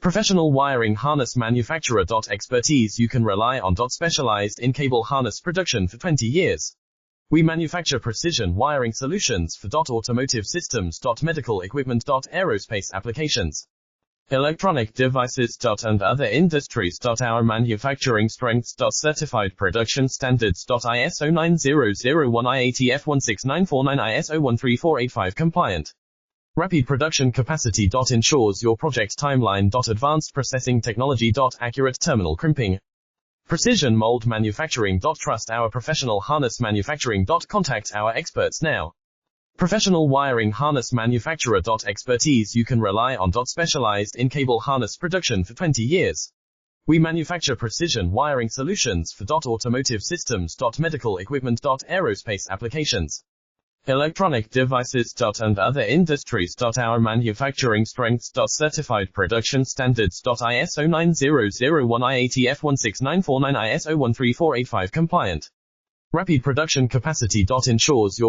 Professional wiring harness manufacturer. Expertise you can rely on. Specialized in cable harness production for 20 years. We manufacture precision wiring solutions for automotive systems, medical equipment, aerospace applications, electronic devices, and other industries. Our manufacturing strengths, certified production standards, ISO 9001 IATF 16949 ISO 13485 compliant. Rapid production capacity. Ensures your project timeline. Advanced processing technology. Accurate terminal crimping. Precision mold manufacturing. Trust our professional harness manufacturing. Contact our experts now. Professional wiring harness manufacturer. Expertise you can rely on. Specialized in cable harness production for 20 years. We manufacture precision wiring solutions for automotive systems, medical equipment, aerospace applications, electronic devices, and other industries. Our manufacturing strengths, certified production standards, ISO 9001 IATF 16949 ISO 13485 compliant. Rapid production capacity. Ensures your